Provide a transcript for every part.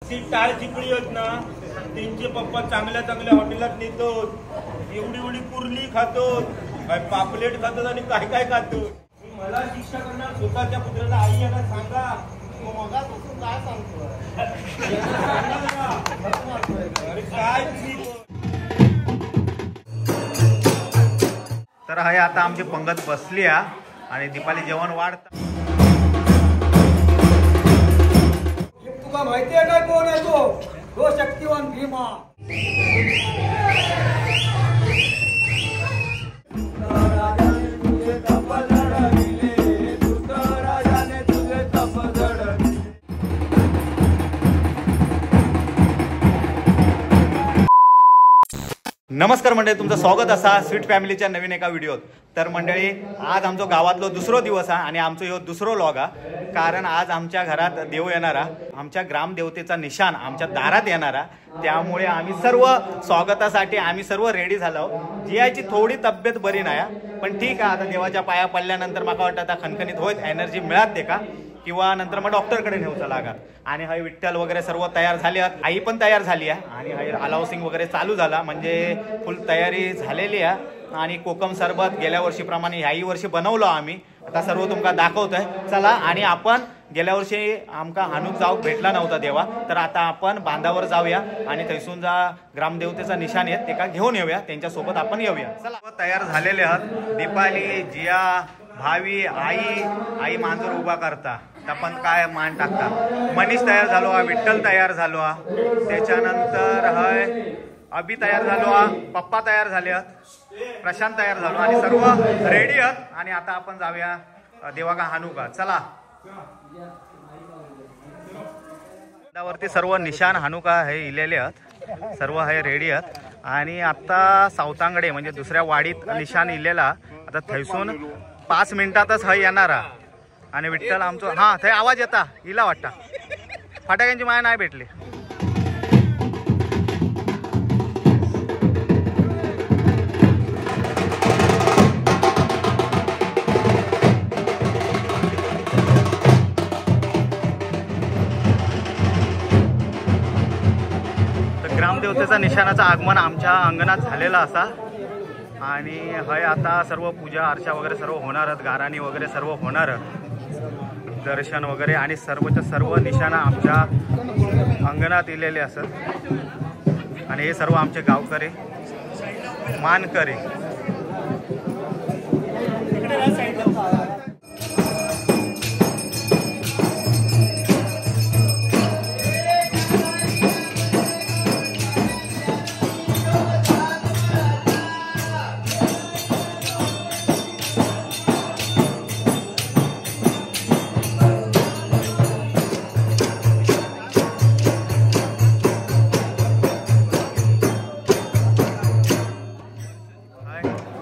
ती टाळ चिपळी होत ना, त्यांचे पप्पा चांगल्या चांगल्या हॉटेलात नेतो, एवढी एवढी कुर्ली खातो, काय पापलेट खातो आणि काय काय खातो. मला शिक्षा करणार स्वतःच्या पुत्राला आई यांना सांगा. मगापासून काय सांगतो अरे काय. तर आहे आता आमची पंगत बसली आणि दीपाली जेवण वाढत. तुला माहिती आहे काय कोण आहे तो शक्तिवान भीमा. नमस्कार मंडळी, तुमचं स्वागत असा स्वीट फॅमिलीच्या नवीन एका व्हिडिओत. तर मंडळी, आज आमचा गावातलो दुसरो दिवस आहे आणि आमचं ह्यो दुसरो व्लॉग आहे. कारण आज आमच्या घरात देव येणारा, आमच्या ग्रामदेवतेचा निशान आमच्या दारात येणारा. त्यामुळे आम्ही सर्व स्वागतासाठी आम्ही सर्व रेडी झालो. जियाची थोडी तब्येत बरी नाही, पण ठीक आहे. आता देवाच्या पाया पडल्यानंतर मला वाटतं आता खणखणीत होईल, एनर्जी मिळत ते का, किंवा नंतर मग डॉक्टरकडे नेऊचा लागा. आणि हाय विठ्ठल वगैरे सर्व तयार झाले आहेत. आई पण तयार झाली आहे आणि हाय अलाउसिंग वगैरे चालू झाला, म्हणजे फुल तयारी झालेली आहे. आणि कोकम सरबत गेल्या वर्षीप्रमाणे ह्याही वर्षी बनवलो आम्ही. आता सर्व तुमका दाखवतोय. चला, आणि आपण गेल्या वर्षी आमका हानूक जाऊक भेटला नव्हता देवा, तर आता आपण बांधावर जाऊया आणि थैसून जा ग्रामदेवतेचा निशाण येत ते का घेऊन येऊया, त्यांच्यासोबत आपण येऊया. चला, तयार झालेले आहात. दीपाली, जिया, भावी, आई मांजर उभा करता, आपण काय मान टाकता. मनीष तयार झालो, विठ्ठल तयार झालो, त्याच्यानंतर हय अभि तयार झालो, पप्पा तयार झाले आहेत, प्रशांत तयार झालो आणि सर्व रेडी आहेत. आणि आता आपण जाऊया देवागा हानूका. चला, वरती सर्व निशाण हानूका हे इलेले आहेत, सर्व हे रेडी आहेत. आणि आता सावतांगडे म्हणजे दुसऱ्या वाडीत निशाण इलेला. आता थैसून 5 मिनिटातच हय येणारा. आणि विठ्ठल आमचं हा थंय आवाज येता इला वाटता. फटाक्यांची माया नाही भेटली. तर ग्रामदेवतेचा निशाणाचं आगमन आमच्या अंगणात झालेला असा. आणि हय आता सर्व पूजा अर्चा वगैरे सर्व होणार, गाराणी वगैरे सर्व होणार, दर्शन वगैरे आणि सर्वच्या सर्व निशाणा आमच्या अंगणात इलेले असत. आणि हे सर्व आमचे गावकरी मानकरी.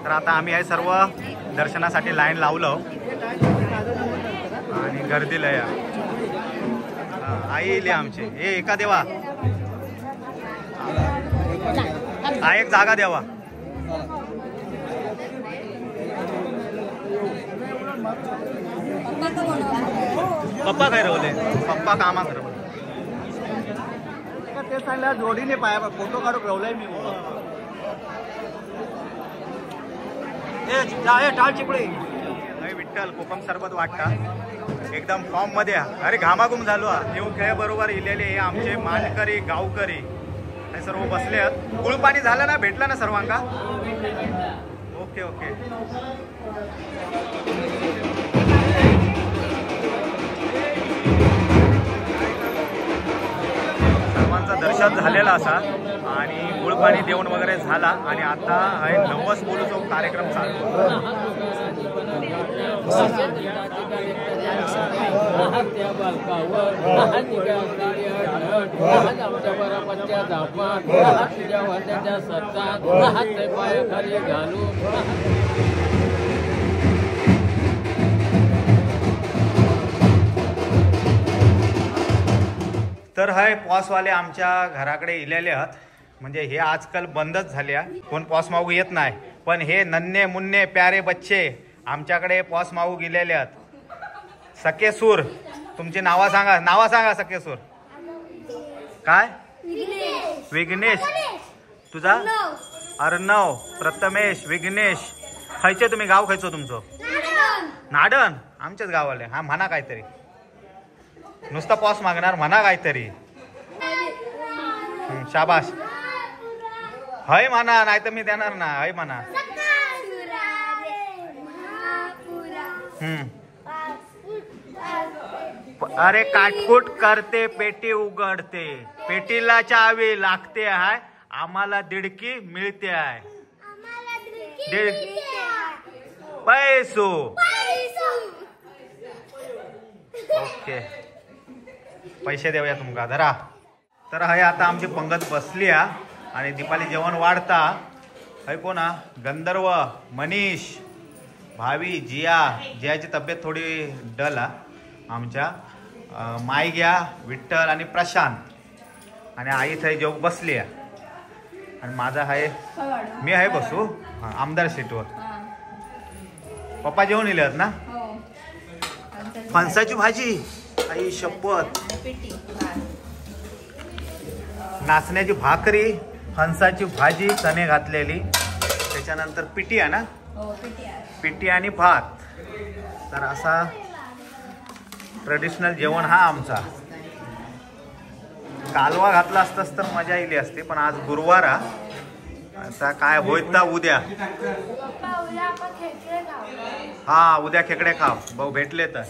तर आता आम्ही हे सर्व दर्शनासाठी लाईन लावलो आणि गर्दीला या. आई इले आमची हे एका देवा हा एक जागा द्यावा. पप्पा काय रवले, पप्पा कामा कर ते सांगल्या जोडीने पाया फोटो काढून रवलाय मी. विठ्ठल कोकम सरबत वाटता एकदम फॉर्म मध्ये. अरे घामाघूम झालो. देव खेळ बरोबर इलेले हे आमचे मानकरी गावकरी हे सर्व बसले आहेत. गुळपाणी झालं ना, भेटला ना सर्वांका. Okay okay. सर्वांचं दर्शन झालेलं असा आणि गुळपाणी देऊन वगैरे झाला. आणि आता हा नवस बोलूचा कार्यक्रम चालू. तर हाय पॉसवाले आमच्या घराकडे इलेले आहेत. म्हणजे हे आजकाल बंदच झाल्या, कोण पॉस मागू येत नाही. पण हे नन्हे मुन्ने प्यारे बच्चे आमच्याकडे पॉस मागू गेलेले आहेत. सखे सूर, तुमची नावा सांगा, नावा सांगा सखे सूर. काय विघ्नेश तुझा अर्णव प्रथमेश विघ्नेश. खायचे तुम्ही गाव खायचो तुमचं नाडण आमच्याच गावाले. हा म्हणा काहीतरी नुसता पॉस मागणार म्हणा काहीतरी. शाबाश हय म्हणा नाही तर मी देणार ना. हय म्हणा. अरे काटकुट करते पेटी उघडते पेटीला चावी लागते आहे आम्हाला दिडकी मिळते आहे पैसो. ओके पैसे देऊया तुमका धरा. तर हय आता आमची पंगत बसली आणि दीपाली जेवण वाढता. हय कोणा गंधर्व मनीष भावी जियाची तब्येत थोडी डल आमच्या माई घ्या विठ्ठल आणि प्रशांत आणि आई थंय जेव बसली आणि माझा आहे मी आहे बसू आमदार सीटवर. पप्पा जेवण येले ना. फणसाची भाजी आई शपथ नाचण्याची भाकरी फणसाची भाजी चणे घातलेली त्याच्यानंतर पिठी आहे ना. पिठी आणि भात. तर असा ट्रेडिशनल जेवण हा आमचा. कालवा घातला असताच तर मजा येईल असते पण आज गुरुवार आता काय होईत उद्या. हा उद्या खेकडे खाव भाऊ भेटले तर.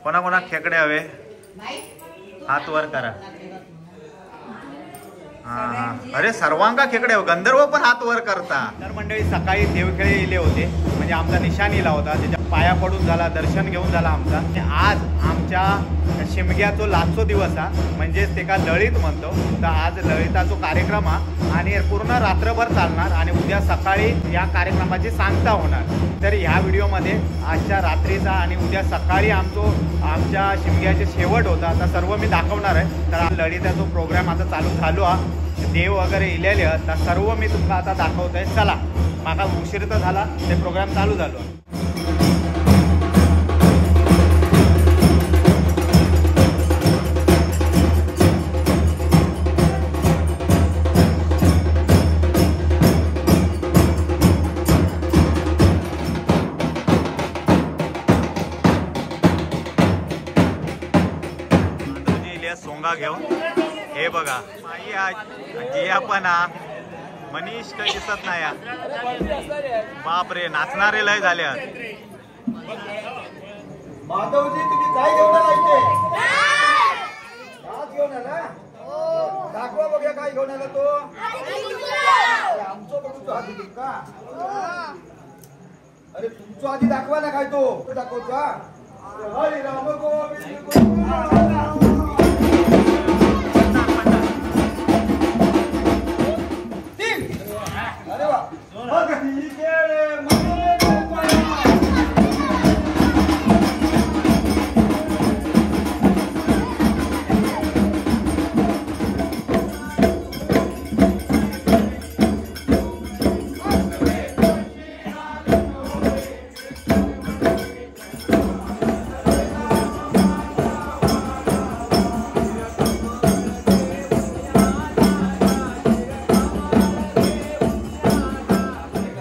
कोणा कोणा खेकडे हवे हात वर करा. हा अरे सर्वांगा खेकडे गंधर्व पण हात वर करता. तर मंडळी सकाळी देवखेळे इले होते म्हणजे आमचा निशाण इला होता त्याच्या पाया पडून झाला दर्शन घेऊन झाला आमचा. आज आमच्या शिमग्याचो लाचो दिवस म्हणजेच ते का लळीत म्हणतो. तर आज लळिताचो कार्यक्रम आणि पूर्ण रात्रभर चालणार आणि उद्या सकाळी या कार्यक्रमाची सांगता होणार. तर ह्या व्हिडिओमध्ये आजच्या रात्रीचा आणि उद्या सकाळी आमच्या शिमग्याचे शेवट होता तर सर्व मी दाखवणार आहे. तर लळिताचो प्रोग्राम आता चालू झालो देव वगैरे इलेले तर सर्व मी तुमका आता दाखवतोय. चला माका उशीर तर झाला ते प्रोग्राम चालू झालो. सोंगा घेऊन हे बघा माई जिया पण मनीष काही दिसत नाही. बाप रे नाचणारे लय झाले. माधवजी तुम्ही काय घेऊन आलाय घेऊन आला दाखवा बघूया काय घेऊन आला तो. आमचं बघू आधी का. अरे तुमचं आधी दाखवा ना काय तो दाखवतो. हरी राम गोविंद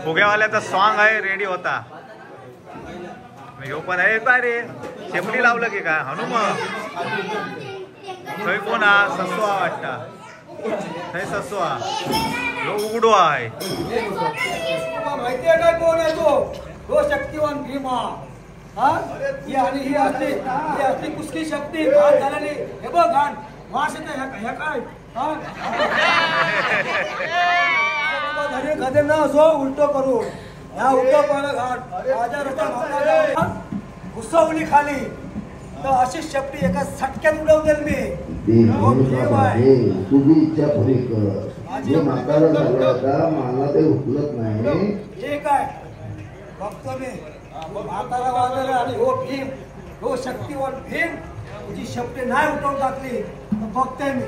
फुग्यावाल्याचा सॉन्ग आहे रेडी होता. ह्यो पण आहे काय रे शेपली लावलं की काय हनुमान थंय कोण ससवा वाटता. थंय ससवा ह्यो उघडो आहे. माहितीये काय कोण आहे तो शक्तिवान भीमा. ही असली कुस्की शक्ती झालेली. हे बघ घाण वास येते ह्या काय गदे ना असो उलटो करून ह्या उलटो पहिला घाट माझ्या रस्त्यात घुसवली खाली तर अशी शक्ती एका सटक्यात उडवतील मी. ठीक आहे बघतो मी म्हातारा वाजला आणि हो भीम हो शक्तिवान भीम तुझी शक्ती नाही उठवून टाकली तर बघते मी.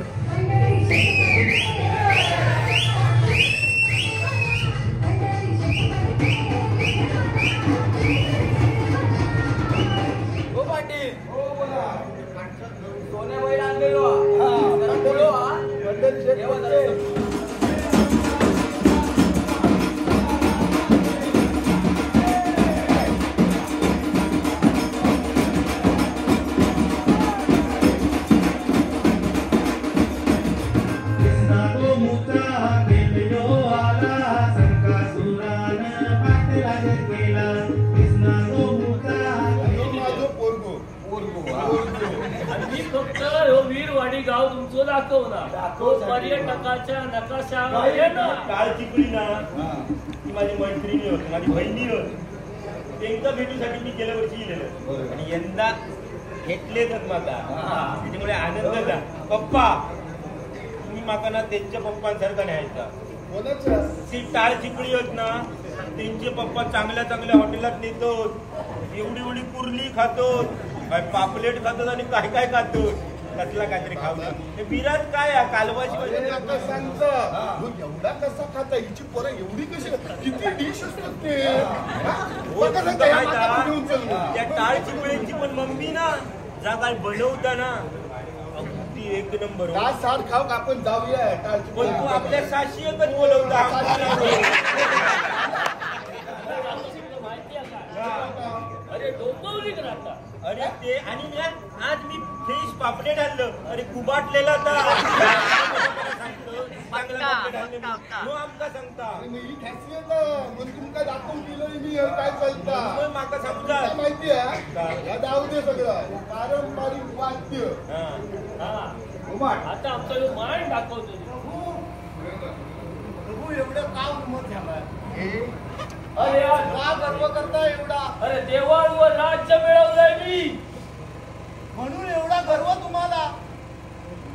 तुमचं दाखव ना तो पर्यटकाच्या नकाशावर आहे ना. काल चिपळी ना ती माझी मैत्रिणी होती, माझी बहिणी होती. त्यांच्या भेटीसाठी मी गेल्या वर्षी गेलेलो आणि यंदा घेतलेच माका. त्याच्यामुळे आनंद झाला. पप्पा तुम्ही माका ना त्यांच्या पप्पांसारखा न्यायचा. ती टाळ चिपळी होत ना त्यांचे पप्पा चांगल्या चांगल्या हॉटेलात नेतो, एवढी एवढी कुर्ली खातो, काय पापलेट खातात आणि काय काय खातो. कसला काहीतरी खाऊ बिराज काय कालवाची एवढा कसा खाता हिची पोरं एवढी कशी किती डिश असतात ते. त्या टाळ चिपळीची पण मम्मी ना जा काय बनवता ना ती एक नंबर. साठ खाऊ आपण जाऊया. पण तू आपल्या साशी एकच बोलवता. अरे डोंबिवलीत राहता. अरे ते आणि आज मी फिश पापलेट आणलं. अरे कुबाटलेला तर आमका सांगता तुमका दाखवून दिलं मी काय चालता माका सांगता माहिती आहे. जाऊ दे सगळं पारंपरिक वाद्य. आता आमचा मान दाखवतो. एवढं का उमत झाला. अरे का गर्व करता एवढा. अरे देवांवर राज्य मिळवलंय मी म्हणून एवढा गर्व तुम्हाला.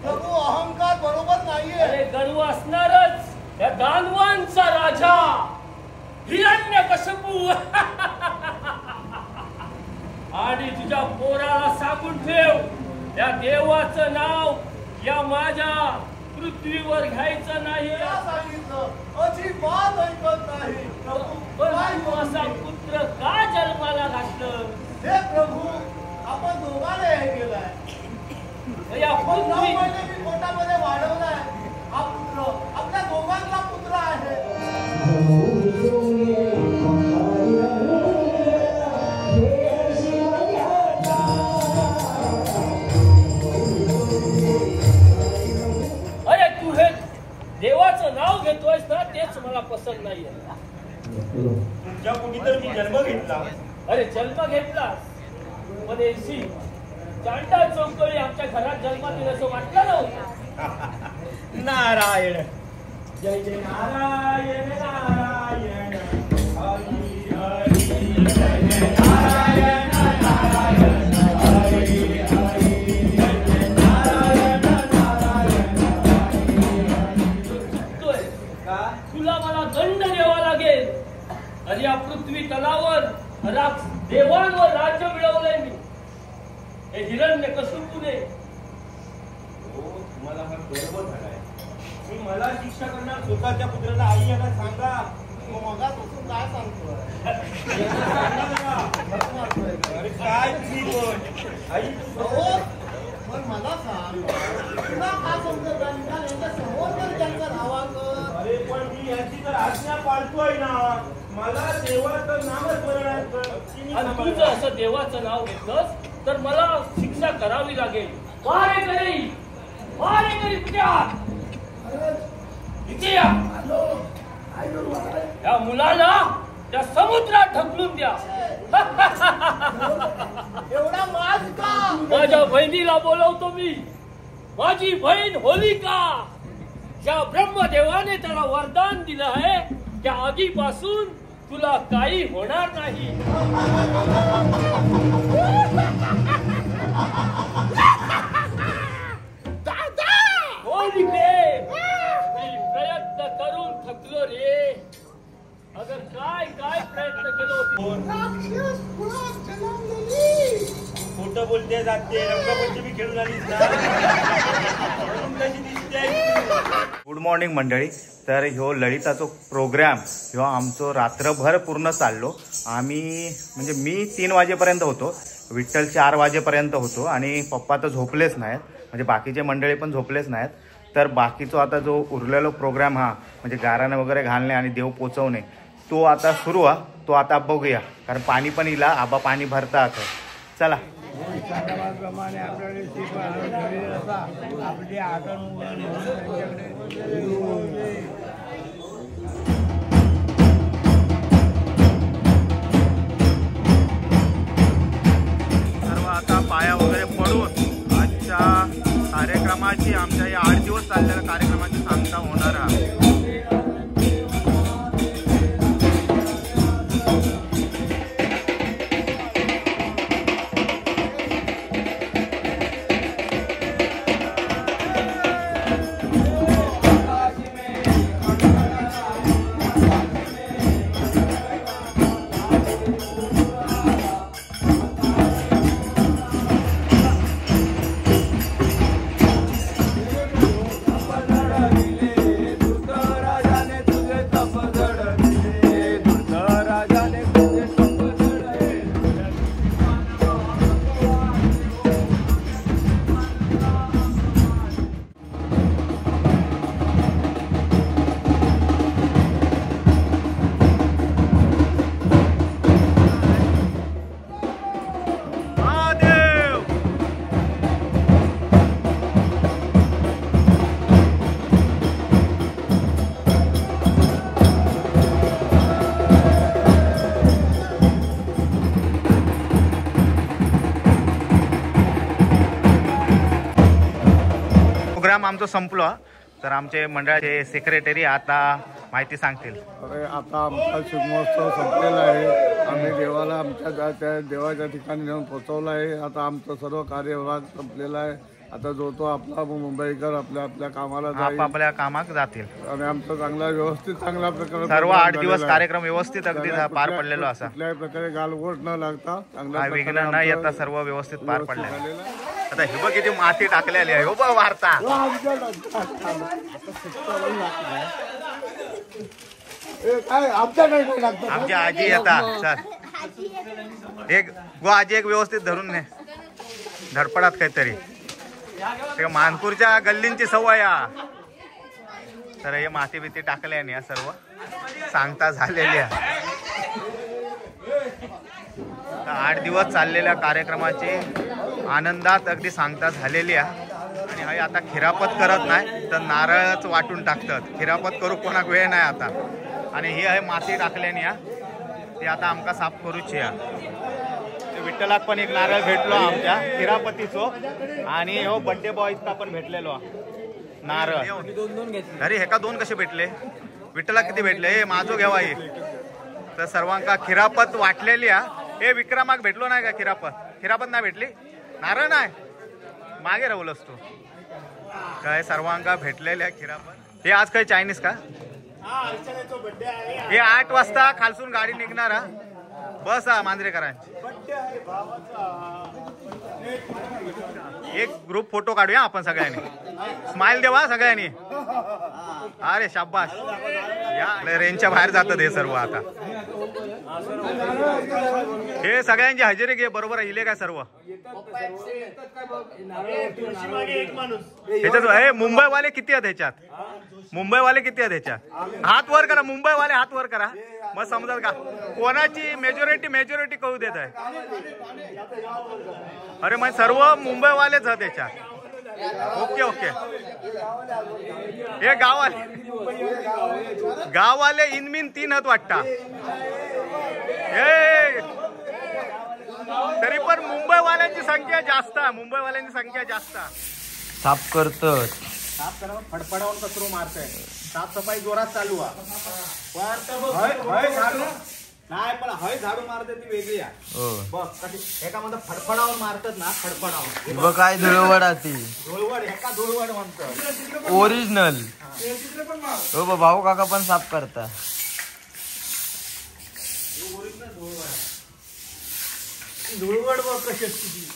प्रभू अहंकार बरोबर नाहीये. अरे गर्व असणारच या दानवांचा राजा हिरण्यकशिपू. आणि तुझ्या पोराला सांगून ठेव या देवाचं नाव या माझ्या पृथ्वीवर घ्यायचं नाही. सांगितलं अजिबात ऐकत नाही. पण तू असा पुत्र का जन्माला घातलं. हे प्रभू आपण दोघांना हे केलंय. या पृथ्वी मी पोटामध्ये वाढवलाय. हा पुत्र आपल्या दोघांचा पुत्र आहे. अरे तू हे देवाचं नाव घेतोयस ना तेच मला पसंत नाहीये. तुमच्या कुणी तर मी जन्म घेतला. अरे जन्म घेतलास पण एसी चांटा चौकळी आमच्या घरात जन्मात येईल असं वाटलं नव्हतं. नारायण जय जय नारायण नारायण हरी हरी जय जय नारायण नारायण हरी हरी जय जय नारायण नारायण चुकतोय तुला मला दंड द्यावा लागेल. अरे या पृथ्वी तलावर देवांवर राज्य मिळवलंय मी. हे हिरण्यकशिपूने तुम्हाला हा गर्व झालाय. मी मला शिक्षा करणार स्वतःच्या पुत्राला आई यांना सांगा. मगापासून काय सांगतोय. अरे काय तुम्ही पण आई पण मला सांग तुला का समजत यांच्या समोर तर त्यांचा धावा कर. अरे पण मी यांची तर आज्ञा पाळतोय ना. मला देवाचं नामस्मरण तू जर असं देवाचं नाव घेतलंस तर मला शिक्षा करावी लागेल. वारेकरी इथे या. या मुलाला त्या समुद्रात ढकलून द्या. एवढा माज का. माझ्या बहिणीला बोलवतो मी. माझी बहीण होलिका ज्या ब्रह्मदेवाने त्याला वरदान दिलं आहे त्या आगीपासून तुला काही होणार नाही. होलिके मी प्रयत्न करून थकलो रे. अगर काय प्रयत्न केलो. खोटं बोलते जाते. रंगपंचमी खेळून आलीस ना. कशी दिसते. गुड मॉर्निंग मंडळी. तर ह्यो ललिताचो प्रोग्राम ह्यो आमचो रात्रभर पूर्ण चाललो. आम्ही म्हणजे मी 3 वाजेपर्यंत होतो. विठ्ठल 4 वाजेपर्यंत होतो आणि पप्पा तर झोपलेच नाहीत. म्हणजे बाकीचे मंडळी पण झोपलेच नाहीत. तर बाकीचा आता जो उरलेलो प्रोग्राम हा म्हणजे गाराणं वगैरे घालणे आणि देव पोचवणे तो आता सुरू आहे. तो आता बघूया कारण पाणी पण इला आबा पाणी भरता आता. चला प्रमाणे आपली आठवण सर्व आता पाया वगैरे पडून आजच्या कार्यक्रमात कार्यक्रमाची आमच्या या 8 दिवस चाललेल्या कार्यक्रमाची सांगता होणार आहे. प्रोग्राम आमचा संपलो तर आमचे मंडळाचे सेक्रेटरी आता माहिती सांगतील. अरे आता आमचा शिवमहोत्सव संपलेला आहे. आम्ही देवाला आमच्या त्या देवाच्या ठिकाणी नेऊन पोहोचवलं आहे. आता आमचं सर्व कार्यभाग संपलेला आहे. आता जो तो आपला मुंबईकर आपल्या आपल्या कामाला जाईल, आपल्या कामात जातील आणि आमचं चांगला व्यवस्थित चांगल्या प्रकारे सर्व 8 दिवस कार्यक्रम व्यवस्थित अगदी पार पडलेलो असा. कुठल्याही प्रकारे गालबोट न लागता चांगल्या विघ्न न येता सर्व व्यवस्थित पार पडले. आता हे बघ किती माती टाकलेली आहे. हो बघ वार्ता आमच्या आजी येतात. सर एक गो आजी एक व्यवस्थित धरून ने धडपडात काहीतरी ते मानपूरच्या गल्लींची सवय. तर हे माती बिती टाकल्याने या सर्व सांगता झालेली आहे. 8 दिवस चाललेल्या कार्यक्रमाची आनंदात अगदी सांगता झालेली आहे. आणि हे आता खिरापत करत नाही तर नारळच वाटून टाकतात. खिरापत करू कोणाक वेळ नाही आता. आणि ही आहे माती टाकल्याने या ती आता आमका साफ करूची आहे. विठ्ठलाक पण एक नारळ भेटलो आमच्या खिरापतीचो. आणि हो बर्थडे बॉयचा पण भेटलेलो नारळ. अरे हे का 2 कसे भेटले? विठ्ठला किती भेटले? हे माझो घ्यावा एक. तर सर्वांका खिरापत वाटलेली आहे. हे विक्रमाक भेटलो नाही का खिरापत? खिरापत नाही भेटली, नारळ नाही मागे राहुलच तू काय सर्वांका भेटलेल्या खिरापत. हे आज काय चायनीज का? हे 8 वाजता खालसून गाडी निघणार हा. बस हा मांजरेकरांची. एक ग्रुप फोटो काढूया आपण सगळ्यांनी. स्माइल देवा सगळ्यांनी. अरे शाबाश. या रेंजच्या बाहेर जातात हे सर्व. आता हे सगळ्यांची हजेरी घे बरोबर इले काय सर्व. ह्याच्यात हे मुंबईवाले किती आहेत ह्याच्यात? मुंबईवाले किती आहेत ह्याच्यात? हात वर करा. मुंबईवाले हात वर करा. मग समजा का कोणाची मेजॉरिटी कळू देत आहे. अरे मग सर्व मुंबईवालेच आहेत त्याच्यात. Okay okay. हे गाववाले इनमिन 3 आहेत वाटता. हे तरी पण मुंबईवाल्यांची संख्या जास्त आहे. मुंबईवाल्यांची संख्या जास्त. साफ करतात. साफ करा फडफडावून कचरो मारताय. साफसफाई जोरात चालू आहे. नाही पण हय झाडू मारते ती वेगळी आहे. बघ कशी एका म्हणतात फडफडावून मारतात ना. फडफडावून बघ काय धुळवड आती. धुळवड एका धुळवड म्हणतात ओरिजिनल. हो भाऊ काका पण साफ करता. धुळवड बघ कशी असते ती.